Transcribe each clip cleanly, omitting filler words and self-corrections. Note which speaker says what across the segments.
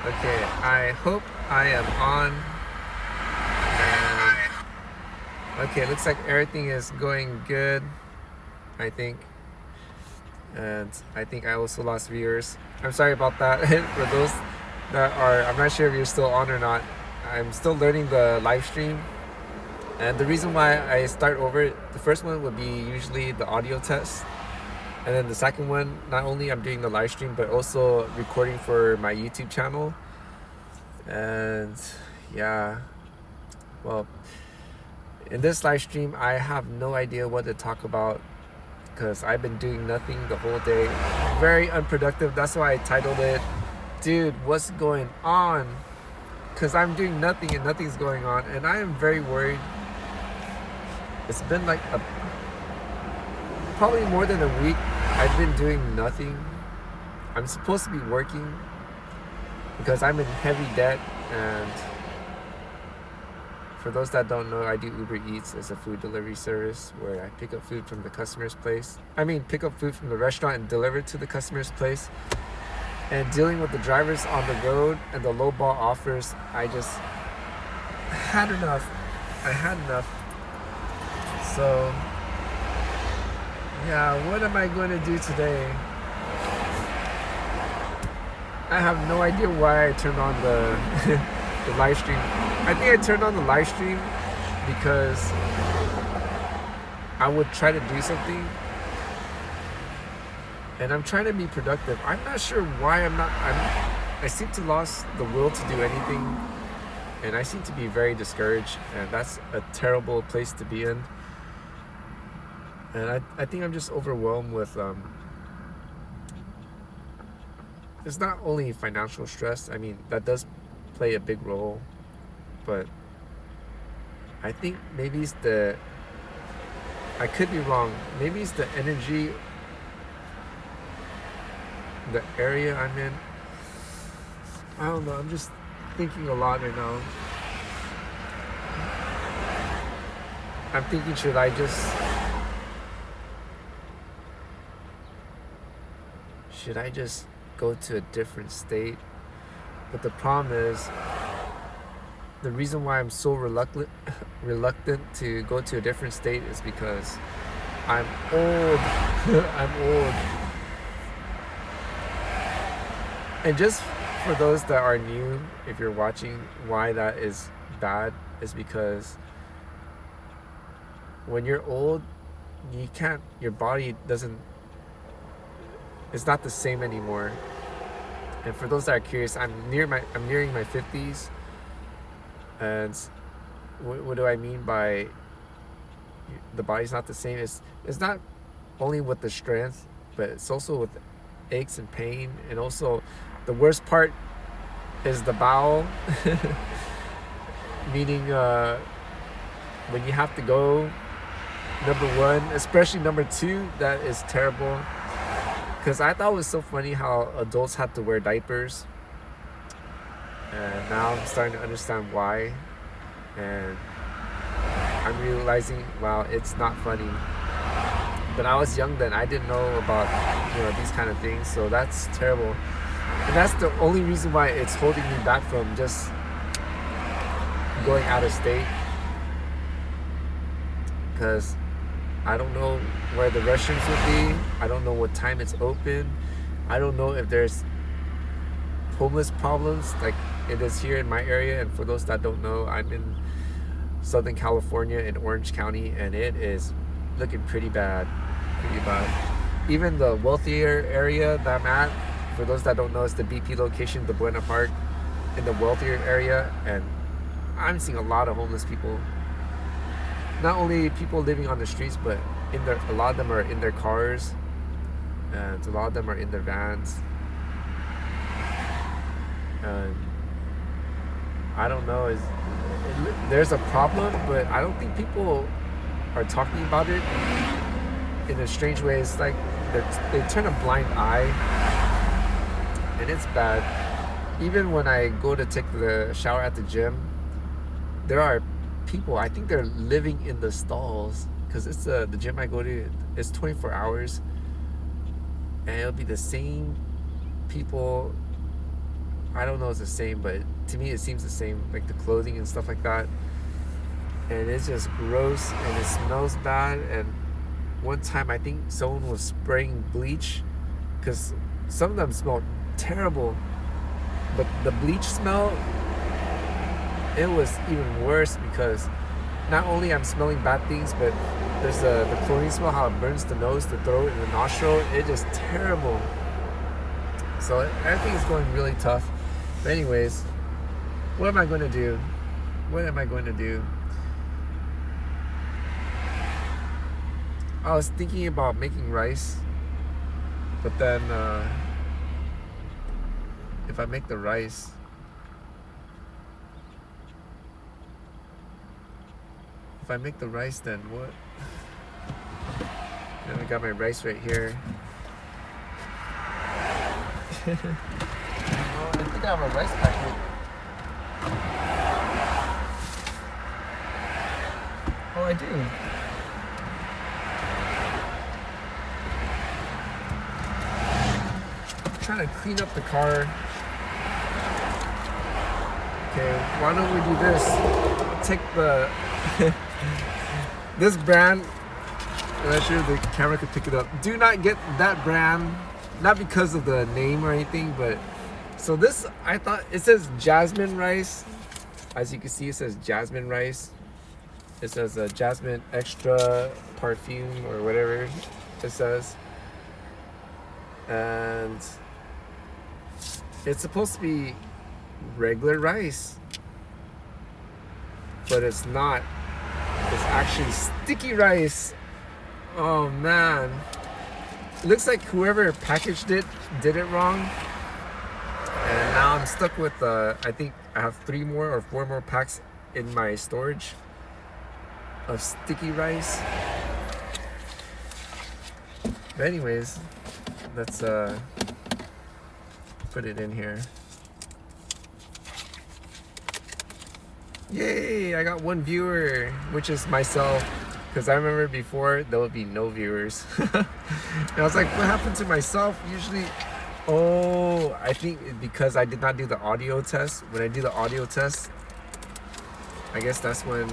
Speaker 1: Okay, I hope I am on. And okay, looks like everything is going good, I think. And I think I also lost viewers. I'm sorry about that. For those that are, I'm not sure if you're still on or not. I'm still learning the live stream. And the reason why I start over, the first one would be usually the audio test. And then the second one, not only I'm doing the live stream, but also recording for my YouTube channel. And yeah, well, in this live stream, I have no idea what to talk about because I've been doing nothing the whole day. Very unproductive. That's why I titled it, Dude, What's Going On? Because I'm doing nothing and nothing's going on. And I am very worried. It's been like probably more than a week. I've been doing nothing. I'm supposed to be working because I'm in heavy debt. And for those that don't know, I do Uber Eats as a food delivery service where I pick up food from the customer's place. Pick up food from the restaurant and deliver it to the customer's place. And dealing with the drivers on the road and the lowball offers, I just had enough. I had enough. So, yeah, what am I going to do today? I have no idea why I turned on the the live stream. I think I turned on the live stream because I would try to do something and I'm trying to be productive. I'm not sure why I seem to lost the will to do anything, and I seem to be very discouraged, and that's a terrible place to be in. And I think I'm just overwhelmed with it's not only financial stress. That does play a big role, but I think maybe it's I could be wrong, maybe it's the energy, the area I'm in. I don't know, I'm just thinking a lot right now. I'm thinking, should I just go to a different state? But the problem is, the reason why I'm so reluctant to go to a different state is because I'm old. I'm old. And just for those that are new, if you're watching, why that is bad is because when you're old, your body it's not the same anymore. And for those that are curious, I'm nearing my 50s. And what do I mean by the body's not the same? It's not only with the strength, but it's also with aches and pain. And also the worst part is the bowel. Meaning when you have to go, number one, especially number two, that is terrible. Because I thought it was so funny how adults had to wear diapers. And now I'm starting to understand why. And I'm realizing, wow, it's not funny. But I was young then. I didn't know about, these kind of things. So that's terrible. And that's the only reason why it's holding me back from just going out of state. Because I don't know where the restrooms will be. I don't know what time it's open. I don't know if there's homeless problems like it is here in my area. And for those that don't know, I'm in Southern California in Orange County, and it is looking pretty bad. Even the wealthier area that I'm at, for those that don't know, it's the BP location, the Buena Park, in the wealthier area, and I'm seeing a lot of homeless people. Not only people living on the streets, but a lot of them are in their cars, and a lot of them are in their vans. And I don't know, there's a problem, but I don't think people are talking about it in a strange way. It's like they turn a blind eye, and it's bad. Even when I go to take the shower at the gym, there are people, I think they're living in the stalls, because it's the gym I go to, it's 24 hours, and it'll be the same people I don't know if it's the same, but to me it seems the same, like the clothing and stuff like that. And it's just gross and it smells bad. And one time I think someone was spraying bleach, because some of them smell terrible, but the bleach smell, it was even worse, because not only I'm smelling bad things, but there's the chlorine smell, how it burns the nose, the throat, and the nostril. It's just terrible. So everything is going really tough. But anyways, what am I going to do? What am I going to do? I was thinking about making rice, but then if I make the rice, then what? Then I got my rice right here. Oh, I think I have a rice packet. Oh, I do. I'm trying to clean up the car. Okay, why don't we do this? Take the this brand. I'm not sure if the camera could pick it up. Do not get that brand, not because of the name or anything, but so this, I thought it says jasmine rice. As you can see, it says jasmine rice. It says jasmine extra perfume or whatever it says, and it's supposed to be regular rice, but it's not. It's actually sticky rice. Oh man, it looks like whoever packaged it did it wrong, and now I'm stuck with I think I have 3 more or 4 more packs in my storage of sticky rice. But anyways, let's put it in here. Yay, I got 1 viewer, which is myself, because I remember before there would be no viewers. And I was like, what happened to myself? Usually, oh, I think because I did not do the audio test. When I do the audio test, I guess that's when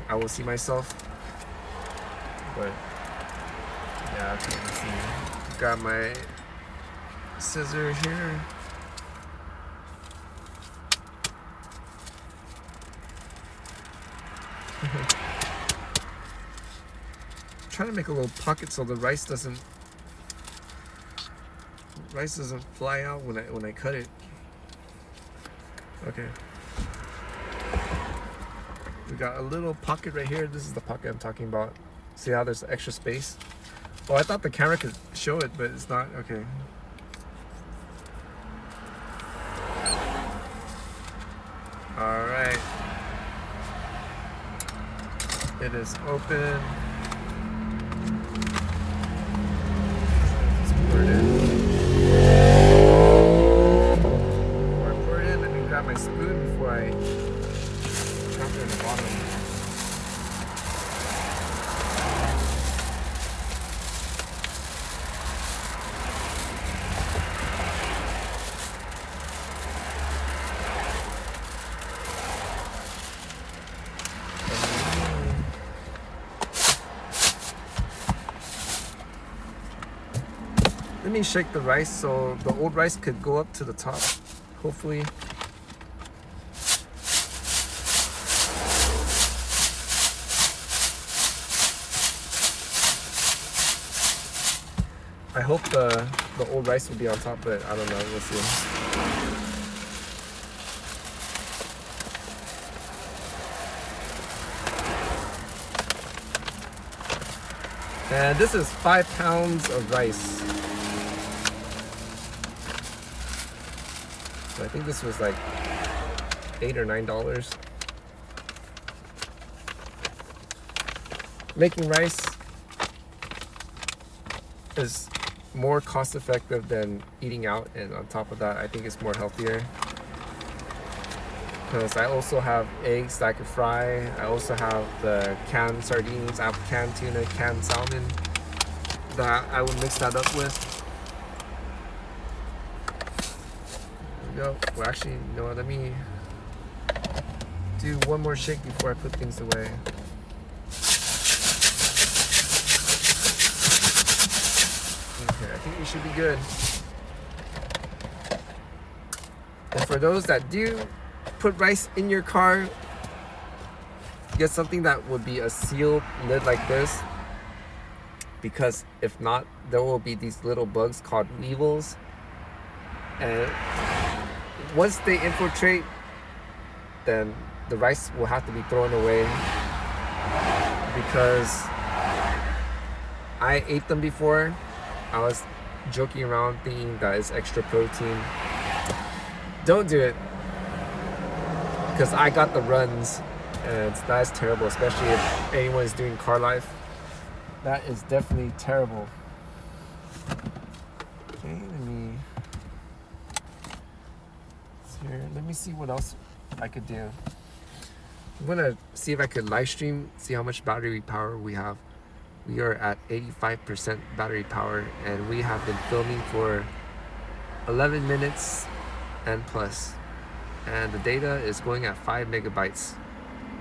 Speaker 1: I will see myself. But yeah, okay, let's see. Got my scissor here. Trying to make a little pocket so the rice doesn't fly out when I cut it. Okay. We got a little pocket right here. This is the pocket I'm talking about. See how there's extra space? Oh, I thought the camera could show it, but it's not. Okay. All right. It is open. Let's pour it in. Before I pour it in, let me grab my spoon before I drop it in the bottom. Let me shake the rice so the old rice could go up to the top, hopefully. I hope the old rice will be on top, but I don't know, we'll see. And this is 5 pounds of rice. So I think this was like $8 or $9. Making rice is more cost effective than eating out, and on top of that, I think it's more healthier. Because I also have eggs that I could fry. I also have the canned sardines, I have canned tuna, canned salmon that I would mix that up with. we go. Well, actually, you know what? Let me do one more shake before I put things away. Okay, I think we should be good. And for those that do put rice in your car, get something that would be a sealed lid like this, because if not, there will be these little bugs called weevils, and once they infiltrate, then the rice will have to be thrown away, because I ate them before. I was joking around thinking that it's extra protein. Don't do it, because I got the runs, and that is terrible, especially if anyone is doing car life. That is definitely terrible. Okay, let me see what else I could do. I'm gonna see if I could live stream, see how much battery power we have. We are at 85% battery power, and we have been filming for 11 minutes and plus. And the data is going at 5 megabytes,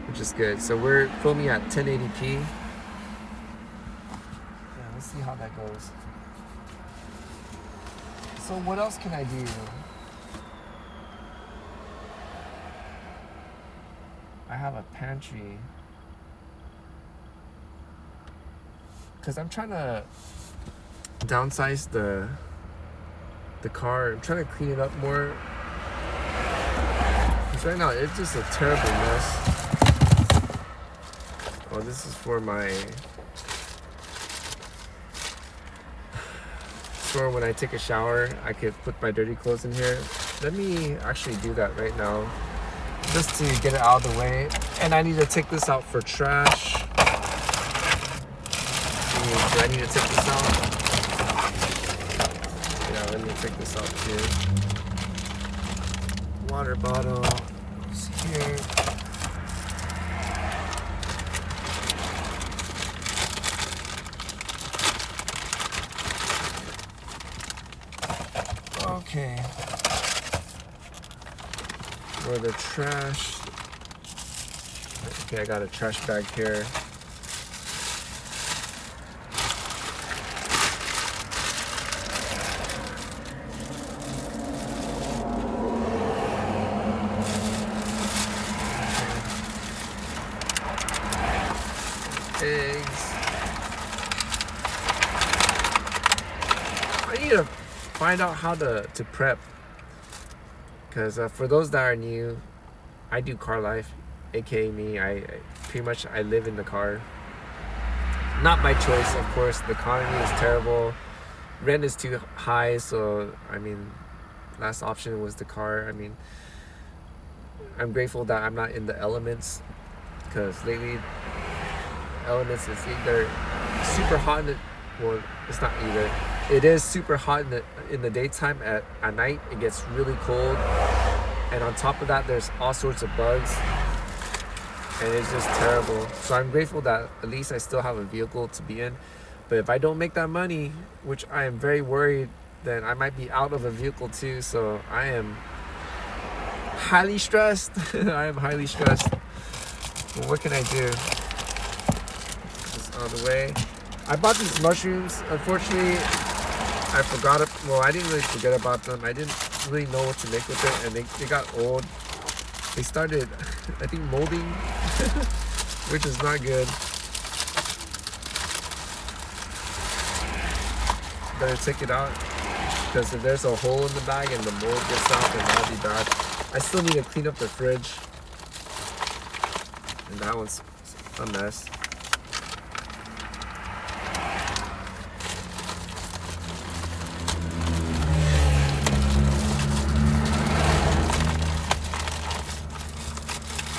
Speaker 1: which is good. So we're filming at 1080p. Yeah, let's see how that goes. So what else can I do? I have a pantry. Because I'm trying to downsize the car. I'm trying to clean it up more. Because right now it's just a terrible mess. Oh, this is for when I take a shower, I could put my dirty clothes in here. Let me actually do that right now, just to get it out of the way. And I need to take this out for trash. Do I need to take this out? Yeah, let me take this out too. Water bottle is here. Okay. For the trash. Okay, I got a trash bag here. Eggs. I need to find out how to prep, because for those that are new, I do car life, aka me. I pretty much live in the car. Not by choice, of course. The economy is terrible. Rent is too high, so I mean, last option was the car. I mean, I'm grateful that I'm not in the elements, because lately elements is either super hot well, it's not either. It is super hot in the daytime. At night it gets really cold, and on top of that there's all sorts of bugs, and it's just terrible. So I'm grateful that at least I still have a vehicle to be in. But if I don't make that money, which I am very worried, then I might be out of a vehicle too. So I am highly stressed. I am highly stressed. Well, what can I do? Out of the way. I bought these mushrooms. Unfortunately, I forgot it. Well, I didn't really forget about them. I didn't really know what to make with it, and they got old. They started, I think, molding, which is not good. Better take it out, because if there's a hole in the bag and the mold gets out, then that'll be bad. I still need to clean up the fridge, and that one's a mess.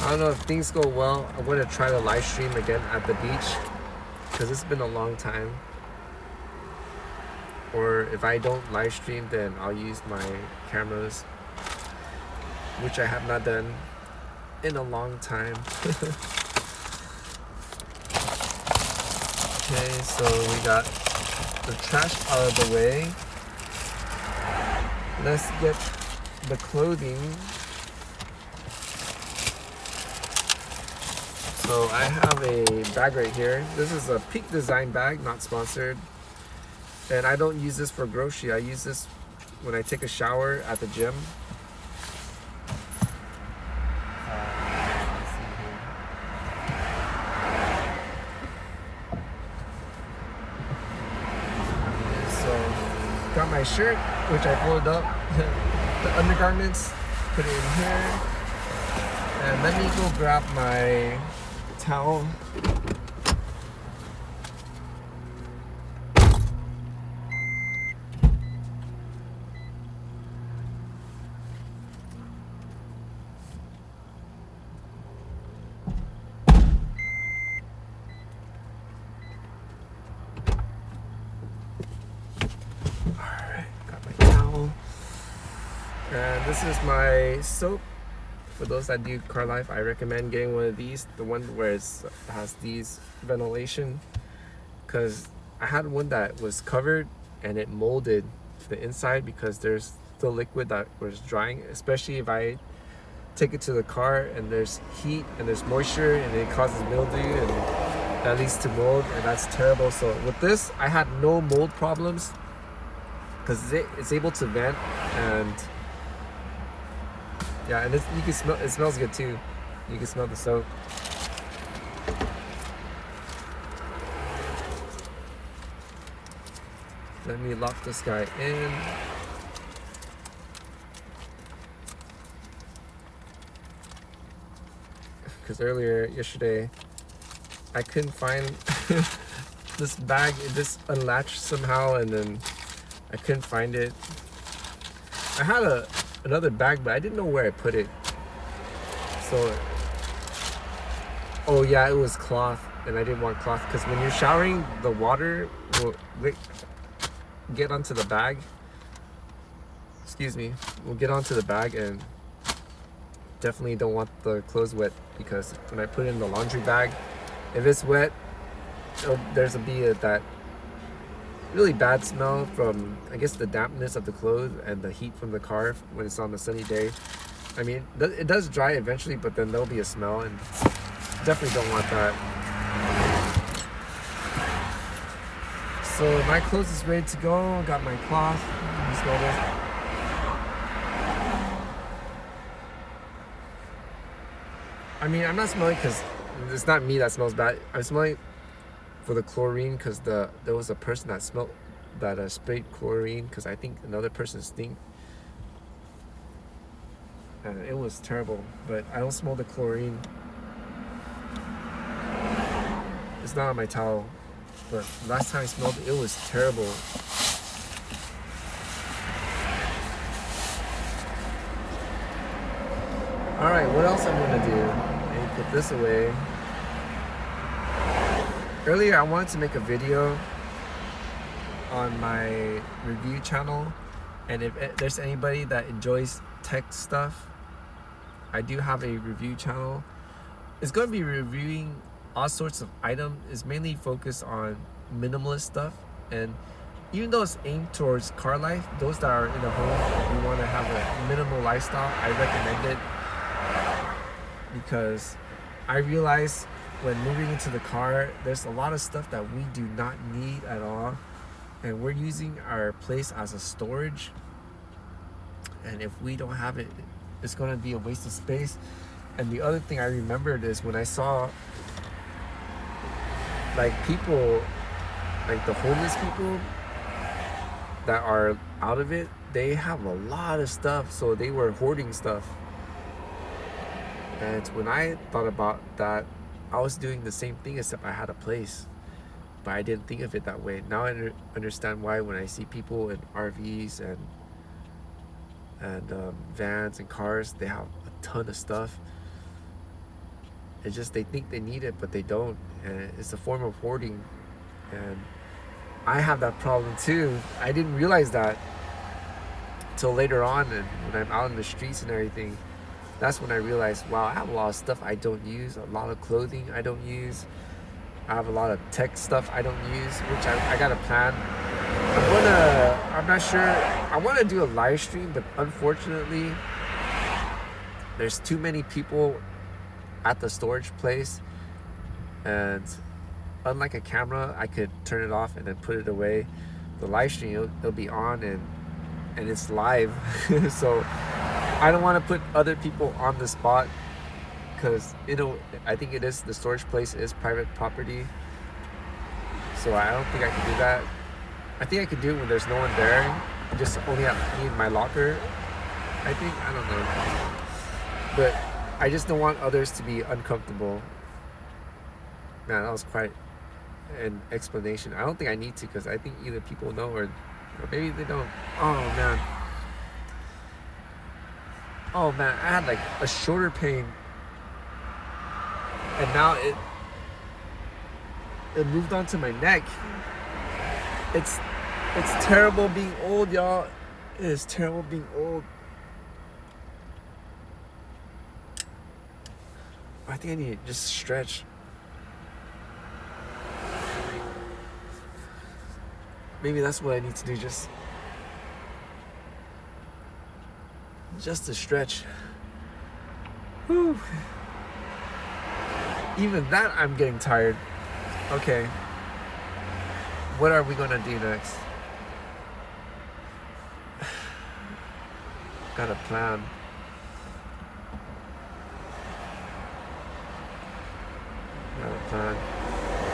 Speaker 1: I don't know if things go well. I'm going to try to live stream again at the beach, because it's been a long time. Or if I don't live stream, then I'll use my cameras, which I have not done in a long time. Okay, so we got the trash out of the way. Let's get the clothing. So I have a bag right here. This is a Peak Design bag, not sponsored. And I don't use this for grocery. I use this when I take a shower at the gym. So got my shirt, which I folded up. The undergarments, put it in here. And let me go grab my towel. And this is my soap. For those that do car life, I recommend getting one of these, the one where it has these ventilation, because I had one that was covered and it molded the inside because there's still liquid that was drying, especially if I take it to the car and there's heat and there's moisture and it causes mildew and that leads to mold, and that's terrible. So with this, I had no mold problems because it's able to vent, and yeah, and you can smell, it smells good too. You can smell the soap. Let me lock this guy in. Because yesterday, I couldn't find this bag. It just unlatched somehow, and then I couldn't find it. I had another bag, but I didn't know where I put it. So, oh yeah, it was cloth, and I didn't want cloth because when you're showering, the water will get onto the bag. Excuse me, will get onto the bag, and definitely don't want the clothes wet, because when I put it in the laundry bag, if it's wet, there's that really bad smell from, I guess, the dampness of the clothes and the heat from the car when it's on a sunny day. I mean, it does dry eventually, but then there'll be a smell, and definitely don't want that. So my clothes is ready to go. Got my cloth. You smell this? I mean, I'm not smelling because it's not me that smells bad. I'm smelling for the chlorine, because there was a person that smelled that sprayed chlorine, because I think another person stinks, and it was terrible. But I don't smell the chlorine. It's not on my towel, but last time I smelled it, it was terrible. All right, what else I'm gonna do? Let me put this away. Earlier, I wanted to make a video on my review channel, and if there's anybody that enjoys tech stuff, I do have a review channel. It's going to be reviewing all sorts of items. It's mainly focused on minimalist stuff, and even though it's aimed towards car life, those that are in a home, if you want to have a minimal lifestyle, I recommend it, because I realize when moving into the car, there's a lot of stuff that we do not need at all, and we're using our place as a storage, and if we don't have it, it's going to be a waste of space. And the other thing I remembered is when I saw like people, like the homeless people that are out of it, they have a lot of stuff, so they were hoarding stuff. And when I thought about that, I was doing the same thing, except I had a place, but I didn't think of it that way. Now I understand why when I see people in RVs and vans and cars, they have a ton of stuff. It's just they think they need it, but they don't, and it's a form of hoarding. And I have that problem too. I didn't realize that till later on, and when I'm out in the streets and everything, that's when I realized, wow, I have a lot of stuff I don't use, a lot of clothing I don't use. I have a lot of tech stuff I don't use, which I got a plan. I'm not sure. I want to do a live stream, but unfortunately, there's too many people at the storage place, and unlike a camera, I could turn it off and then put it away. The live stream, it'll be on and it's live. So I don't want to put other people on the spot, because I think it is, the storage place is private property, so I don't think I can do that. I think I could do it when there's no one there, just only have me in my locker. I don't know, but I just don't want others to be uncomfortable. Man, that was quite an explanation. I don't think I need to, because I think either people know or maybe they don't. Oh man, I had like a shoulder pain, and now it moved onto my neck. It's terrible being old, y'all. It is terrible being old. I think I need to just stretch. Maybe that's what I need to do, just to stretch. Whew. Even that, I'm getting tired. Okay. What are we gonna do next? Got a plan.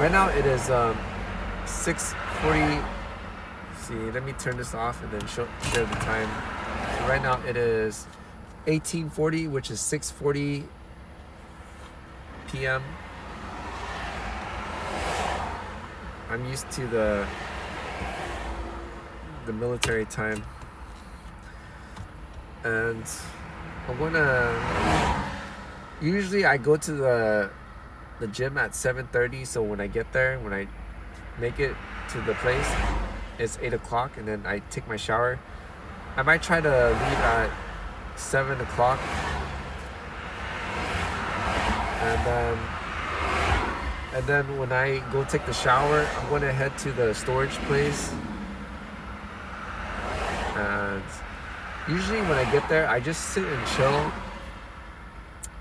Speaker 1: Right now it is 6:40. See, let me turn this off and then share the time. So right now it is 18:40, which is 6:40 p.m. I'm used to the military time, and usually I go to the gym at 7:30, so when I get there, when I make it to the place, it's 8 o'clock, and then I take my shower. I might try to leave at 7 o'clock, and then when I go take the shower, I'm going to head to the storage place. And usually when I get there, I just sit and chill.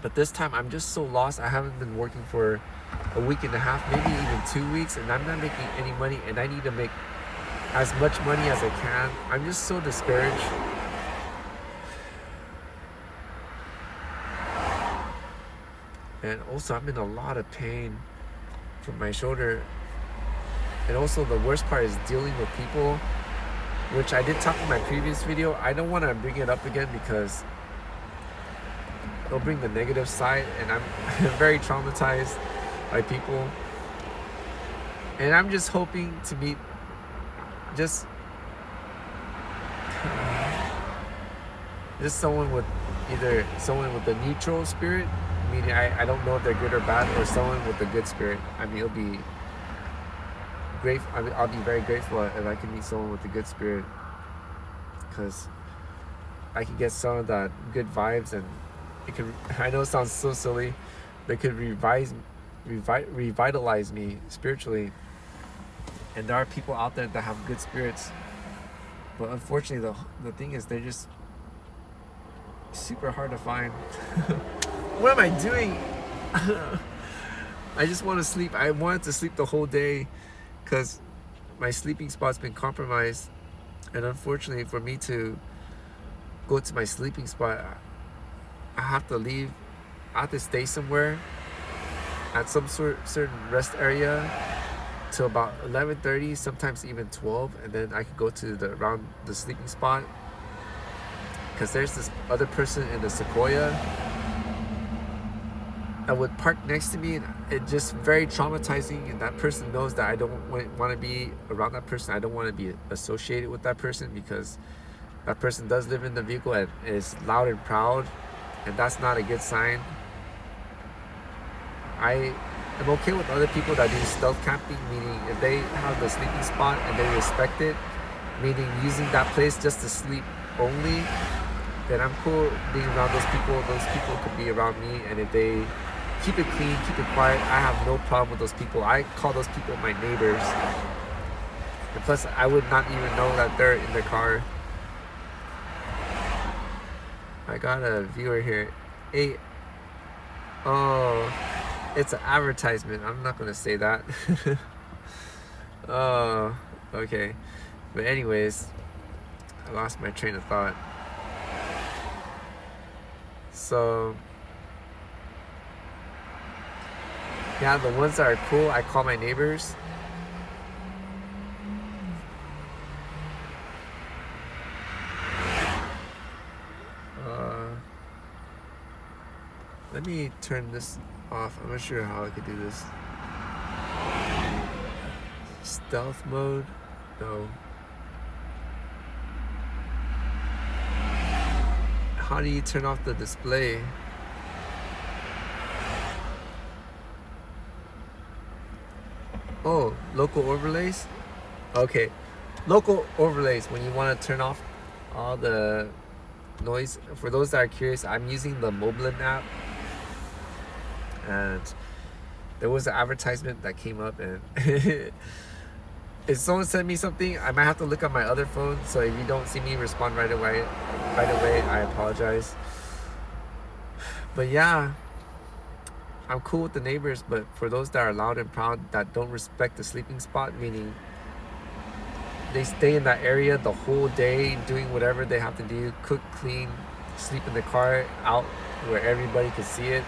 Speaker 1: But this time I'm just so lost. I haven't been working for a week and a half, maybe even 2 weeks, and I'm not making any money, and I need to make as much money as I can. I'm just so discouraged. And also I'm in a lot of pain from my shoulder. And also the worst part is dealing with people, which I did talk in my previous video. I don't want to bring it up again because it'll bring the negative side, and I'm very traumatized by people. And I'm just hoping to meet just someone with a neutral spirit, meaning I don't know if they're good or bad, or someone with a good spirit. I mean, it'll be great. I'll be very grateful if I can meet someone with a good spirit, because I can get some of that good vibes, and it could, I know it sounds so silly, but it could revitalize me spiritually. And there are people out there that have good spirits, but unfortunately the thing is, they're just super hard to find. What am I doing? I just want to sleep. I wanted to sleep the whole day because my sleeping spot's been compromised, and unfortunately for me to go to my sleeping spot, I have to leave. I have to stay somewhere at some certain rest area till about 11:30, sometimes even 12, and then I could go to around the sleeping spot, because there's this other person in the sequoia that would park next to me, and it's just very traumatizing. And that person knows that I don't want to be around that person. I don't want to be associated with that person, because that person does live in the vehicle and is loud and proud, and that's not a good sign. I'm okay with other people that do stealth camping, meaning if they have the sleeping spot and they respect it, meaning using that place just to sleep only, then I'm cool being around those people. Those people could be around me, and if they keep it clean, keep it quiet, I have no problem with those people. I call those people my neighbors. And plus, I would not even know that they're in the car. I got a viewer here. Oh, it's an advertisement. I'm not gonna say that. Oh, okay. But anyways, I lost my train of thought. So yeah, the ones that are cool, I call my neighbors. Let me turn this off. I'm not sure how I could do this. Stealth mode? No. How do you turn off the display? Oh, local overlays? Okay. Local overlays, when you want to turn off all the noise. For those that are curious, I'm using the Moblin app. And there was an advertisement that came up, and if someone sent me something, I might have to look at my other phone. So if you don't see me respond right away, I apologize. But yeah, I'm cool with the neighbors. But for those that are loud and proud, that don't respect the sleeping spot, meaning they stay in that area the whole day doing whatever they have to do, cook, clean, sleep in the car out where everybody can see it,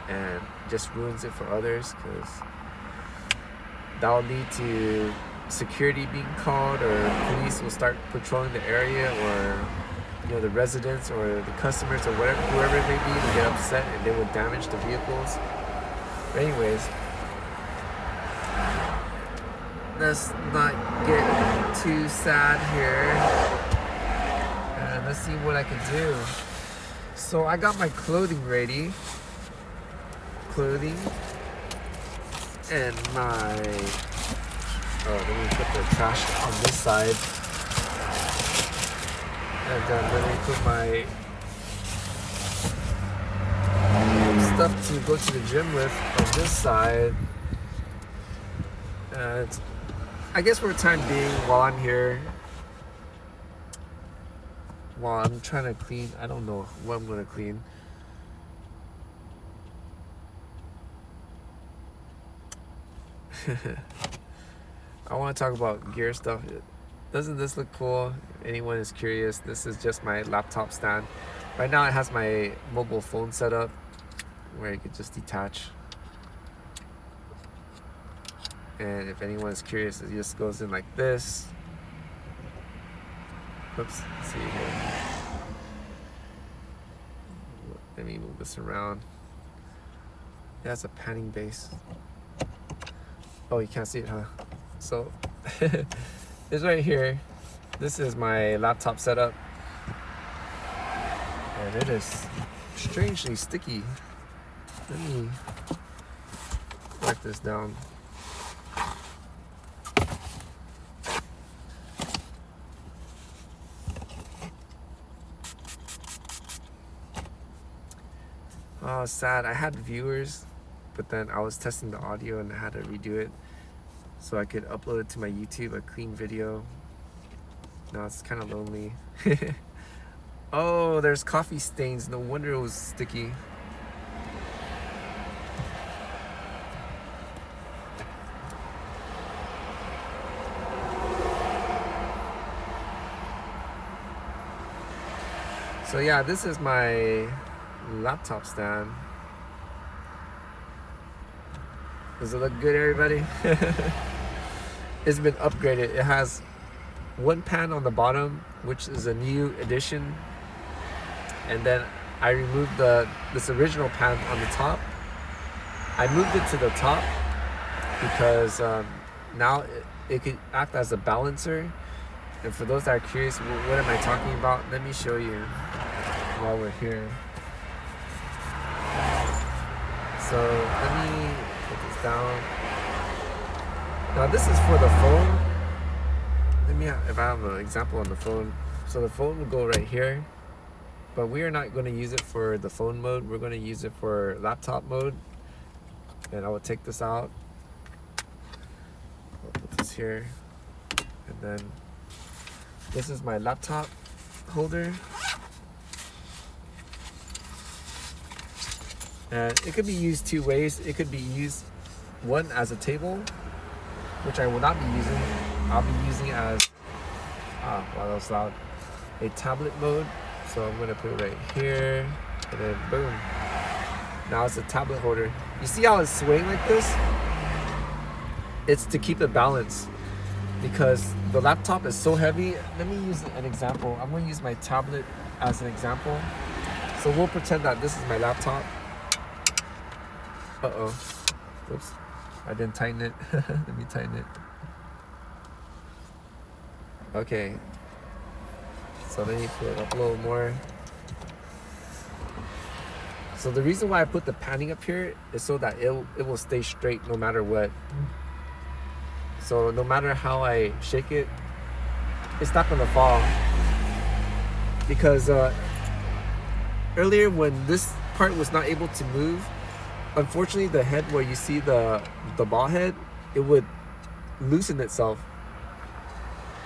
Speaker 1: and just ruins it for others, because that will lead to security being called, or police will start patrolling the area, or the residents or the customers or whatever, whoever it may be, will get upset and they will damage the vehicles. But anyways, let's not get too sad here, and let's see what I can do. So I got my clothing ready. And my let me put the trash on this side, and then let me put my stuff to go to the gym with on this side. And I guess for the time being, while I'm here, while I'm trying to clean, I don't know what I'm gonna clean. I want to talk about gear stuff. Doesn't this look cool? If anyone is curious, this is just my laptop stand. Right now it has my mobile phone set up where you could just detach. And if anyone is curious, it just goes in like this. Oops, let's see here. Let me move this around. It has a panning base. Oh, you can't see it, huh? So, it's right here. This is my laptop setup. And it is strangely sticky. Let me wipe this down. Oh, sad. I had viewers, but then I was testing the audio and I had to redo it so I could upload it to my YouTube, a clean video. Now it's kind of lonely. Oh, there's coffee stains. No wonder it was sticky. So yeah, this is my laptop stand. Does it look good, everybody? It's been upgraded. It has one pan on the bottom, which is a new addition, and then I removed this original pan on the top. I moved it to the top because now it could act as a balancer. And for those that are curious, what am I talking about? Let me show you while we're here. So let me put this down. Now this is for the phone. Let me, if I have an example on the phone. So the phone will go right here, but we are not going to use it for the phone mode. We're going to use it for laptop mode. And I will take this out. I'll put this here. Then this is my laptop holder. And it could be used two ways. It could be used one as a table, which I will not be using. I'll be using it as, wow, that was loud, a tablet mode. So I'm gonna put it right here, and then boom. Now it's a tablet holder. You see how it's swaying like this? It's to keep it balanced because the laptop is so heavy. Let me use an example. I'm gonna use my tablet as an example. So we'll pretend that this is my laptop. Uh-oh, whoops, I didn't tighten it. Let me tighten it. Okay, so let me put it up a little more. So the reason why I put the padding up here is so that it will stay straight no matter what. So no matter how I shake it, it's not gonna fall. Because earlier when this part was not able to move, unfortunately the head where you see the ball head, it would loosen itself.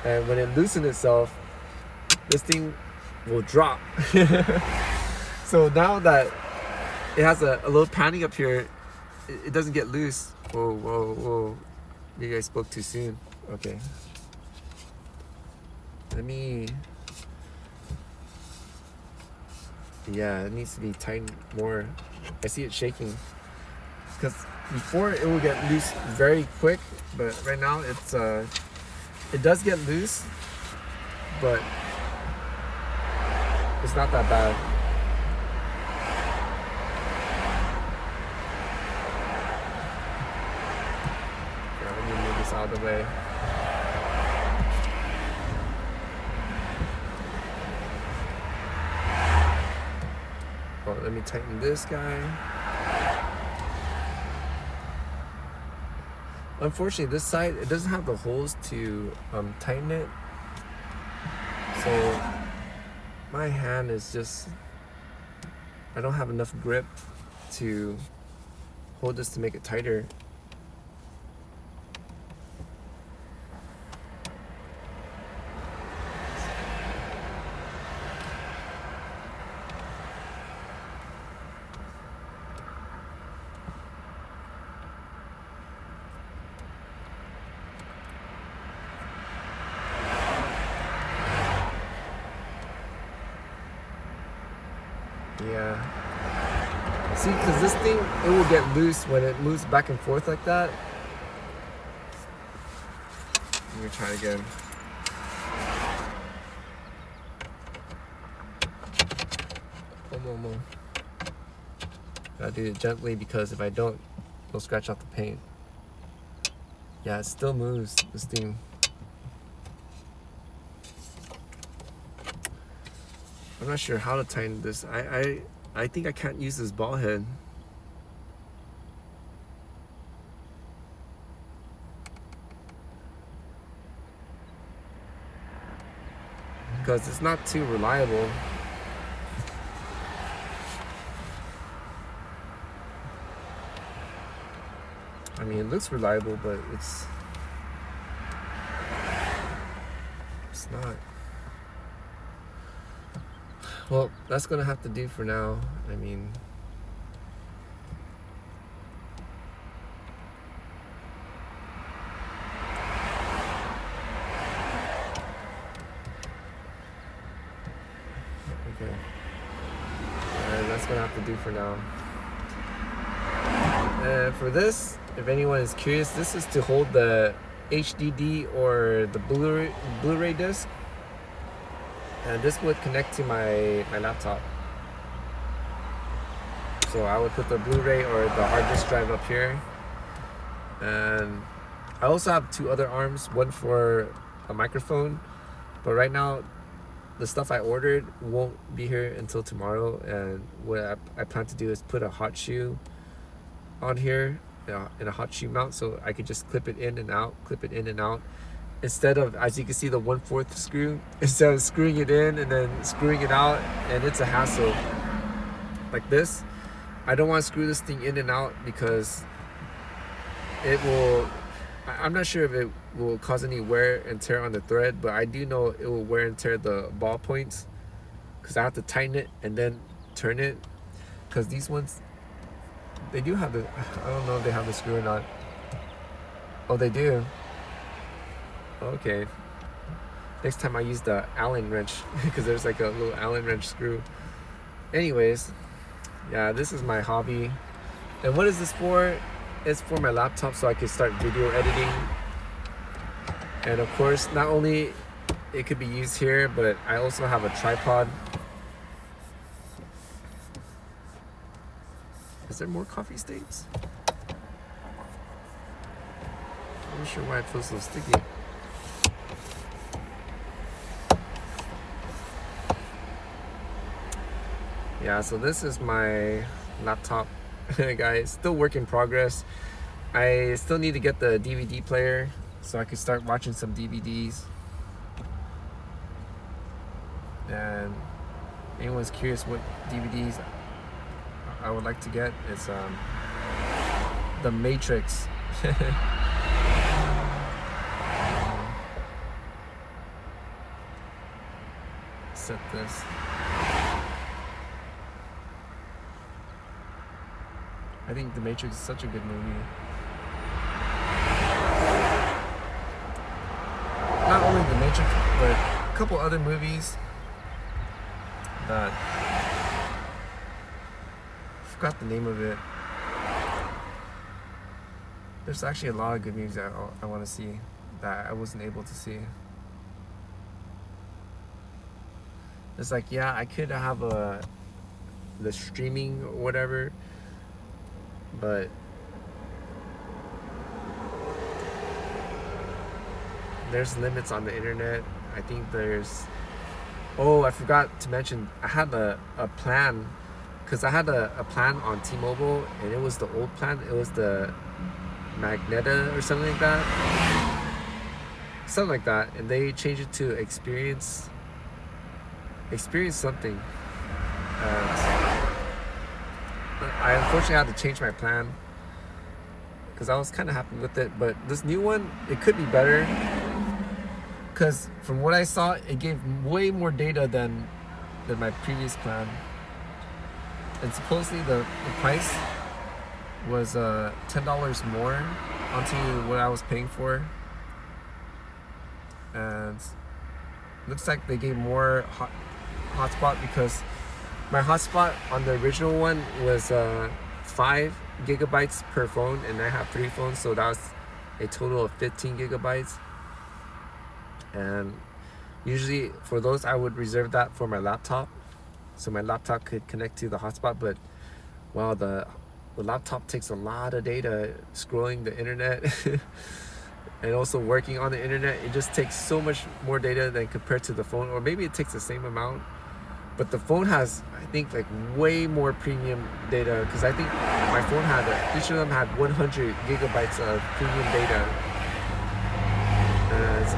Speaker 1: And when it loosens itself, this thing will drop. So now that it has a little padding up here, it doesn't get loose. Whoa, whoa, whoa. Maybe I spoke too soon. Okay. Let me... Yeah, it needs to be tightened more. I see it shaking. Because before it will get loose very quick, but right now it's it does get loose, but it's not that bad. Yeah, let me move this out of the way. Oh, let me tighten this guy. Unfortunately, this side, it doesn't have the holes to tighten it. So my hand is just, I don't have enough grip to hold this to make it tighter. Yeah. See, because this thing, it will get loose when it moves back and forth like that. Let me try again. More. Gotta do it gently because if I don't, it'll scratch out the paint. Yeah, it still moves, this thing. I'm not sure how to tighten this. I think I can't use this ball head. Because it's not too reliable. I mean, it looks reliable, but it's not. Well, that's gonna have to do for now. I mean, okay. Alright, that's gonna have to do for now. And for this, if anyone is curious, this is to hold the HDD or the Blu-ray disc. And this would connect to my laptop. So I would put the Blu-ray or the hard disk drive up here. And I also have two other arms, one for a microphone. But right now, the stuff I ordered won't be here until tomorrow. And what I plan to do is put a hot shoe on here, in a hot shoe mount, so I could just clip it in and out, instead of, as you can see, the 1/4 screw, instead of screwing it in and then screwing it out, and it's a hassle like this. I don't want to screw this thing in and out because it will I'm not sure if it will cause any wear and tear on the thread, but I do know it will wear and tear the ball points because I have to tighten it and then turn it, because these ones, they do have the, I don't know if they have the screw or not. Oh, they do. Okay. Next time I use the Allen wrench because there's like a little Allen wrench screw. Anyways, yeah, this is my hobby. And what is this for? It's for my laptop so I can start video editing. And of course, not only it could be used here, but I also have a tripod. Is there more coffee stains? I'm not sure why it feels so sticky. Yeah, so this is my laptop, guys. Still work in progress. I still need to get the DVD player so I can start watching some DVDs. And anyone's curious what DVDs I would like to get, it's The Matrix. Set this. I think The Matrix is such a good movie. Not only The Matrix, but a couple other movies that I forgot the name of it. There's actually a lot of good movies that I want to see that I wasn't able to see. It's like, yeah, I could have the streaming or whatever, but there's limits on the internet. I think there's, oh, I forgot to mention, I had a plan, because I had a plan on T-Mobile, and it was the old plan. It was the Magneta or something like that. Something like that. And they changed it to Experience something. I unfortunately had to change my plan because I was kind of happy with it. But this new one, it could be better, because from what I saw, it gave way more data than my previous plan. And supposedly the price was $10 more onto what I was paying for. And looks like they gave more hotspot, because my hotspot on the original one was 5 gigabytes per phone, and I have 3 phones, so that was a total of 15 gigabytes. And usually for those, I would reserve that for my laptop, so my laptop could connect to the hotspot. But wow, the laptop takes a lot of data, scrolling the internet and also working on the internet. It just takes so much more data than compared to the phone, or maybe it takes the same amount. But the phone has, I think, like way more premium data, because I think my phone had, each of them had 100 gigabytes of premium data.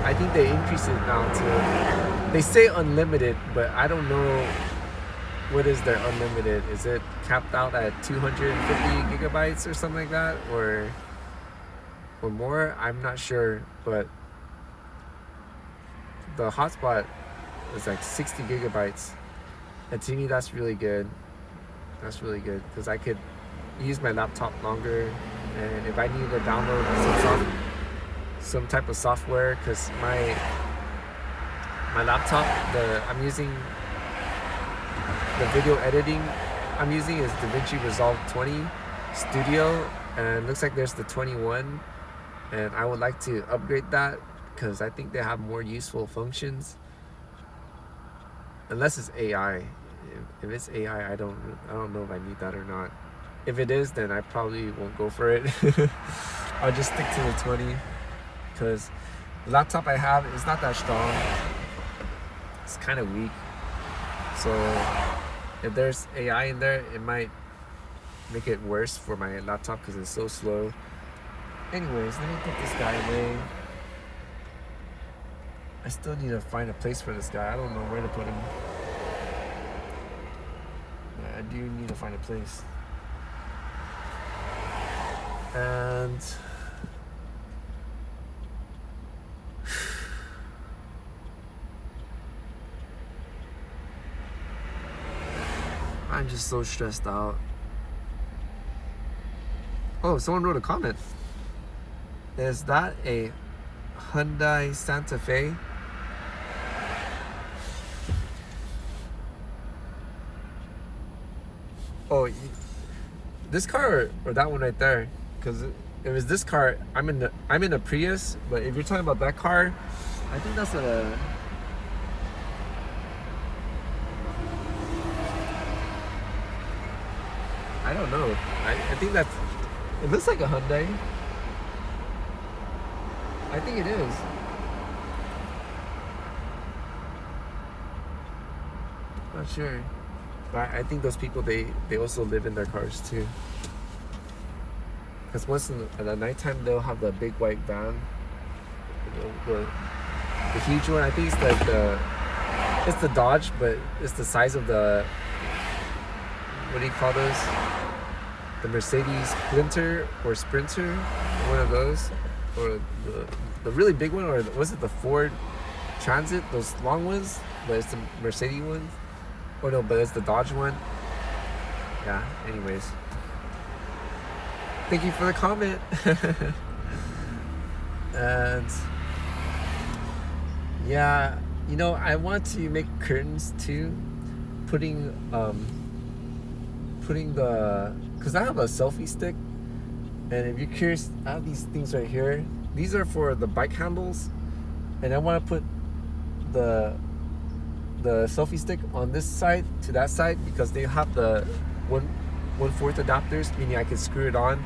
Speaker 1: I think they increased it now to, they say unlimited, but I don't know what is their unlimited. Is it capped out at 250 gigabytes or something like that, or more? I'm not sure. But the hotspot is like 60 gigabytes, and to me that's really good. That's really good, because I could use my laptop longer, and if I need to download some type of software, because my laptop, I'm using the video editing I'm using is DaVinci Resolve 20 Studio, and looks like there's the 21, and I would like to upgrade that because I think they have more useful functions, unless it's AI. If it's AI, I don't know if I need that or not. If it is, then I probably won't go for it. I'll just stick to the 20, because the laptop I have is not that strong. It's kind of weak, so if there's AI in there, it might make it worse for my laptop because it's so slow. Anyways, let me put this guy away. I still need to find a place for this guy. I don't know where to put him. I do need to find a place. I'm just so stressed out. Oh, someone wrote a comment. Is that a Hyundai Santa Fe? Oh, this car or that one right there? Because if it's this car, I'm in a Prius. But if you're talking about that car, I think that's a. I don't know. I think that's. It looks like a Hyundai. I think it is. Not sure. But I think those people, they also live in their cars too. Because once in the nighttime, they'll have the big white van. The huge one. I think it's like it's the Dodge, but it's the size of the, what do you call those? The Mercedes Sprinter or Sprinter, one of those, or the really big one, or was it the Ford Transit, those long ones? But it's the Mercedes ones. Oh no, but it's the Dodge one. Yeah. Anyways, thank you for the comment. And yeah, you know, I want to make curtains too, putting the, because I have a selfie stick, and if you're curious, I have these things right here. These are for the bike handles, and I want to put the selfie stick on this side to that side, because they have the 1/4 adapters, meaning I can screw it on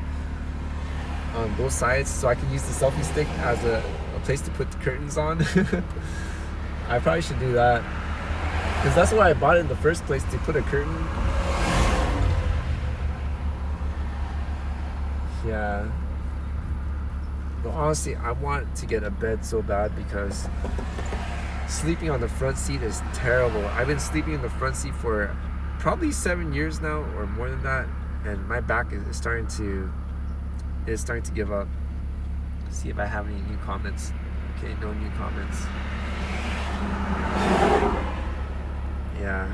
Speaker 1: both sides, so I can use the selfie stick as a place to put the curtains on. I probably should do that, because that's why I bought it in the first place, to put a curtain. Yeah. But honestly, I want to get a bed so bad, because sleeping on the front seat is terrible. I've been sleeping in the front seat for probably 7 years now, or more than that, and my back is starting to give up. Let's see if I have any new comments. Okay, no new comments. Yeah.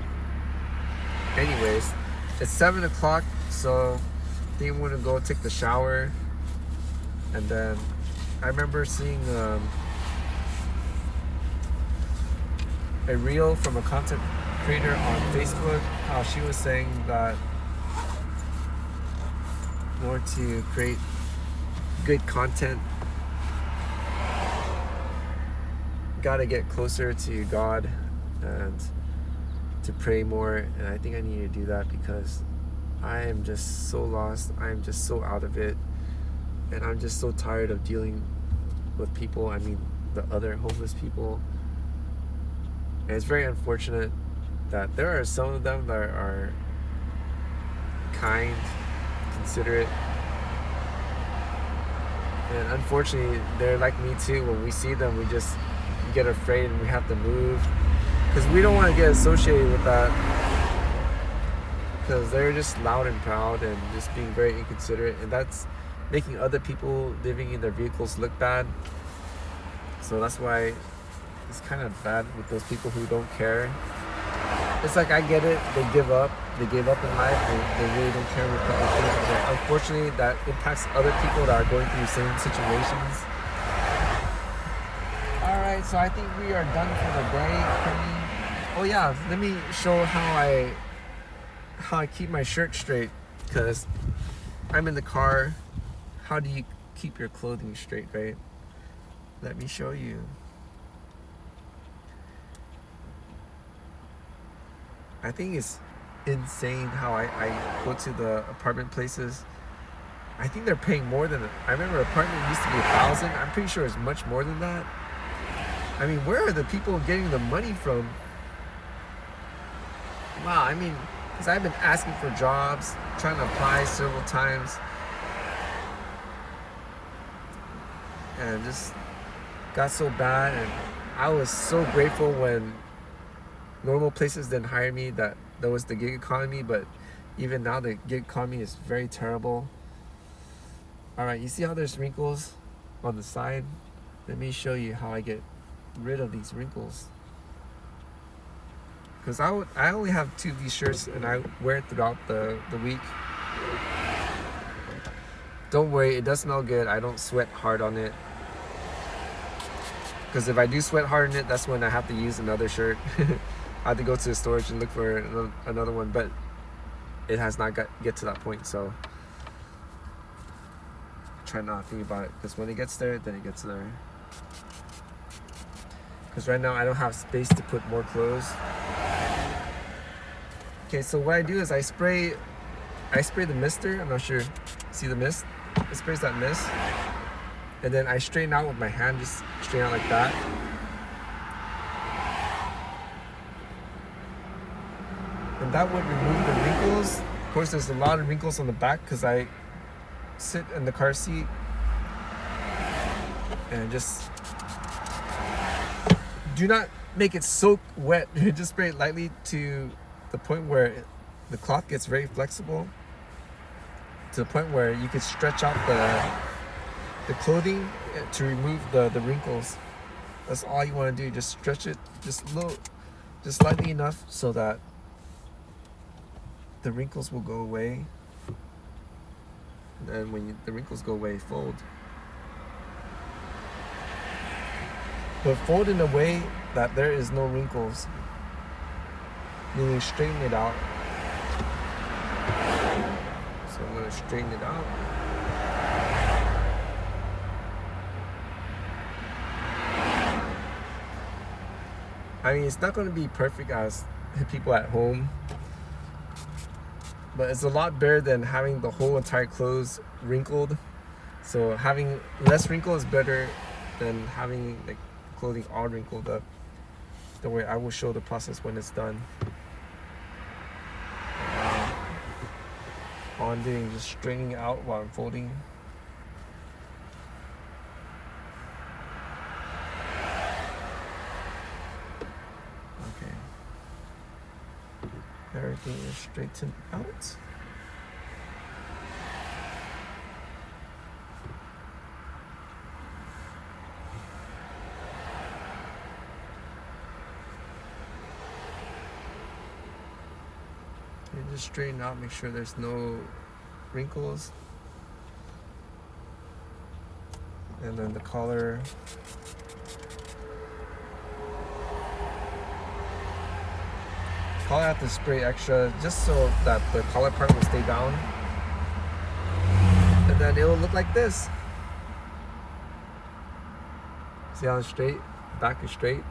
Speaker 1: Anyways, it's 7 o'clock, so I think I'm gonna go take the shower. And then I remember seeing a reel from a content creator on Facebook, how she was saying that in order to create good content, gotta get closer to God and to pray more. And I think I need to do that, because I am just so lost. I am just so out of it, and I'm just so tired of dealing with people. I mean, the other homeless people. And it's very unfortunate that there are some of them that are kind, considerate, and unfortunately they're like me too. When we see them, we get afraid and we have to move, because we don't want to get associated with that, because they're just loud and proud and just being very inconsiderate, and that's making other people living in their vehicles look bad. So that's why it's kind of bad with those people who don't care. It's like, I get it, they give up in life, they really don't care what people think, but unfortunately that impacts other people that are going through the same situations. Alright, so I think we are done for the day. Oh yeah, let me show how I keep my shirt straight, because I'm in the car. How do you keep your clothing straight, right? Let me show you. I think it's insane how I go to the apartment places. I think they're paying more than, I remember apartment used to be $1,000. I'm pretty sure it's much more than that. I mean, where are the people getting the money from? Wow, I mean, because I've been asking for jobs, trying to apply several times, and just got so bad. And I was so grateful when normal places didn't hire me, that there was the gig economy. But even now, the gig economy is very terrible. All right, you see how there's wrinkles on the side? Let me show you how I get rid of these wrinkles, because I only have 2 of these shirts and I wear it throughout the week. Don't worry, it does smell good. I don't sweat hard on it, because if I do sweat hard on it, that's when I have to use another shirt. I have to go to the storage and look for another one, but it has not get to that point, so try not to think about it, because when it gets there, then it gets there. Because right now I don't have space to put more clothes. Okay, so what I do is I spray the mister. I'm not sure, see the mist? It sprays that mist, and then I straighten out with my hand, just straighten out like that. And that would remove the wrinkles. Of course, there's a lot of wrinkles on the back because I sit in the car seat and just do not make it soak wet. Just spray it lightly to the point where the cloth gets very flexible, to the point where you could stretch out the clothing to remove the wrinkles. That's all you want to do. Just stretch it just slightly enough so that the wrinkles will go away. And then when the wrinkles go away, fold. But fold in a way that there is no wrinkles, meaning straighten it out. So I'm going to straighten it out. I mean, it's not going to be perfect as people at home, but it's a lot better than having the whole entire clothes wrinkled. So having less wrinkle is better than having like clothing all wrinkled up. Don't worry, I will show the process when it's done. All I'm doing is just straightening it out while I'm folding. Okay. Everything is straightened out. Okay, just straighten out, make sure there's no wrinkles. And then the collar. Collar, I have to spray extra just so that the collar part will stay down. And then it will look like this. See how it's straight? Back is straight.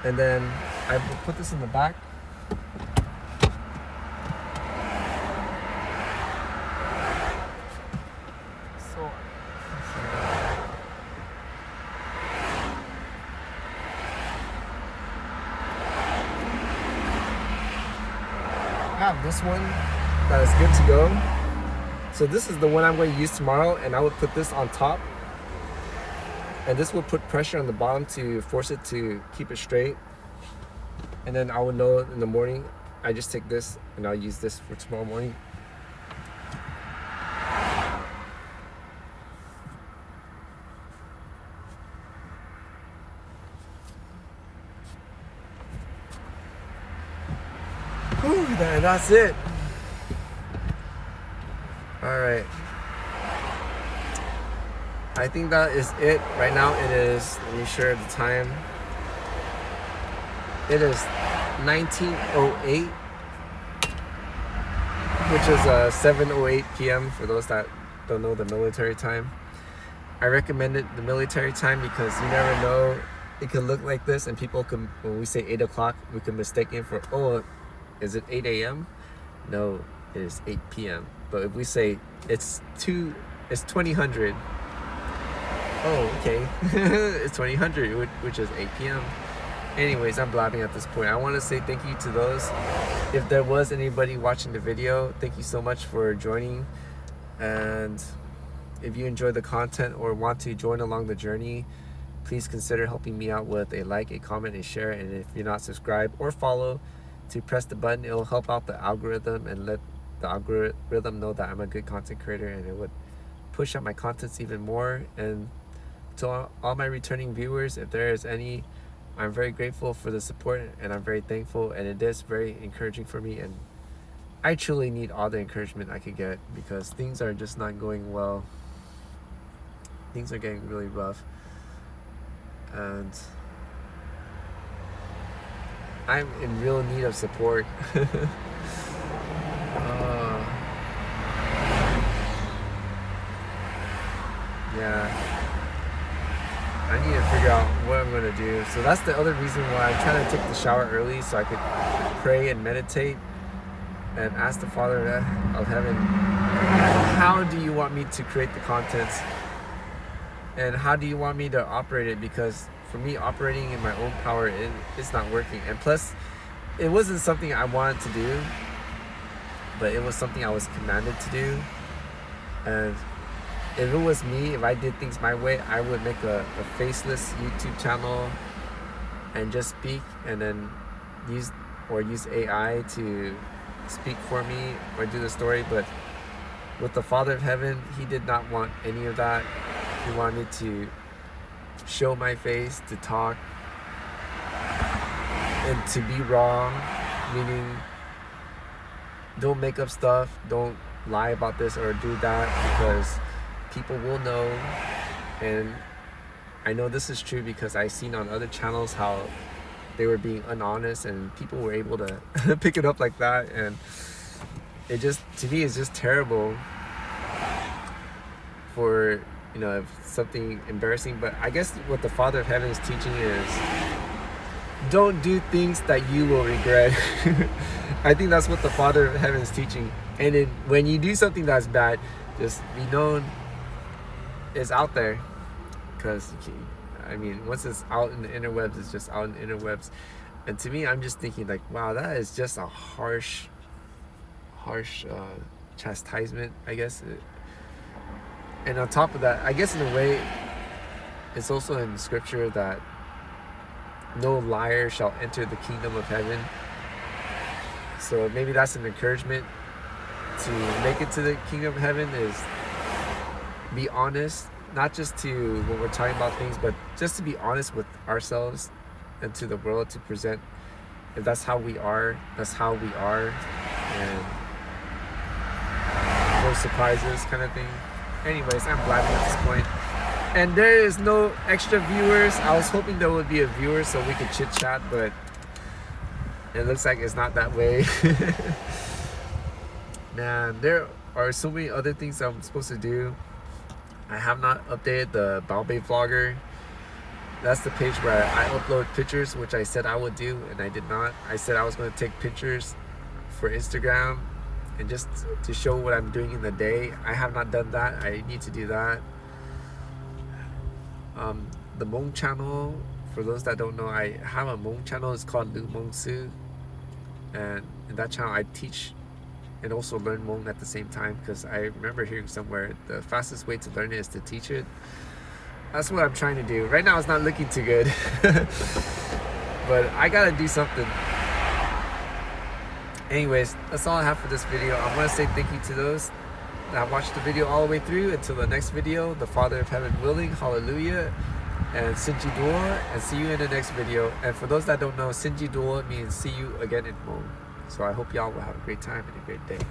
Speaker 1: And then I will put this in the back. I have this one that is good to go. So this is the one I'm going to use tomorrow, and I would put this on top, and this will put pressure on the bottom to force it to keep it straight. And then I will know in the morning, I just take this and I'll use this for tomorrow morning. And that's it. All right. I think that is it. Right now it is, let me share the time. It is 19:08, which is 7:08 p.m. for those that don't know the military time. I recommend it, the military time, because you never know. It could look like this, and people can, when we say 8 o'clock, we can mistake it for, oh, is it 8 a.m.? No, it is 8 p.m. But if we say it's 2000, oh, okay, it's 2000, which is 8 p.m. Anyways, I'm blabbing at this point. I want to say thank you to those. If there was anybody watching the video, thank you so much for joining. And if you enjoy the content or want to join along the journey, please consider helping me out with a like, a comment, a share. And if you're not subscribed or follow, to press the button. It will help out the algorithm and let the algorithm know that I'm a good content creator, and it would push out my contents even more. And to all my returning viewers, if there is any I'm very grateful for the support, and I'm very thankful, and it is very encouraging for me, and I truly need all the encouragement I could get because things are just not going well. Things are getting really rough, and I'm in real need of support. Yeah, I need to figure out what I'm going to do. So that's the other reason why I'm trying to take the shower early, so I could pray and meditate and ask the Father of Heaven, how do you want me to create the content, and how do you want me to operate it? Because for me, operating in my own power, it's not working. And plus, it wasn't something I wanted to do, but it was something I was commanded to do. And if it was me, if I did things my way, I would make a faceless YouTube channel and just speak, and then use AI to speak for me or do the story. But with the Father of Heaven, he did not want any of that. He wanted me to show my face, to talk, and to be raw, meaning don't make up stuff, don't lie about this or do that, because people will know. And I know this is true because I've seen on other channels how they were being unhonest and people were able to pick it up like that, and it just, to me, is just terrible for, you know, if something embarrassing. But I guess what the Father of Heaven is teaching is don't do things that you will regret. I think that's what the Father of Heaven is teaching. And then when you do something that's bad, just be known it's out there, because I mean, once it's out in the interwebs, it's just out in the interwebs. And to me, I'm just thinking like, wow, that is just a harsh chastisement, I guess. And on top of that, I guess in a way, it's also in scripture that no liar shall enter the kingdom of heaven. So maybe that's an encouragement to make it to the kingdom of heaven, is be honest, not just to when we're talking about things, but just to be honest with ourselves and to the world, to present if that's how we are, that's how we are, and no surprises kind of thing. Anyways, I'm blabbing at this point. And there is no extra viewers. I was hoping there would be a viewer so we could chit chat, but it looks like it's not that way. Man, there are so many other things I'm supposed to do. I have not updated the Baobei Vlogger. That's the page where I upload pictures, which I said I would do, and I did not. I said I was going to take pictures for Instagram and just to show what I'm doing in the day. I have not done that. I need to do that. The Hmong channel, for those that don't know, I have a Hmong channel. It's called Lus Hmoob Xwb, and in that channel I teach and also learn Hmong at the same time, because I remember hearing somewhere the fastest way to learn it is to teach it. That's what I'm trying to do. Right now it's not looking too good, but I gotta do something. Anyways, that's all I have for this video. I want to say thank you to those that watched the video all the way through. Until the next video, the Father of Heaven willing, hallelujah, and Sinji Duo, and see you in the next video. And for those that don't know, Sinji Duo means see you again in Hmong. So I hope y'all will have a great time and a great day.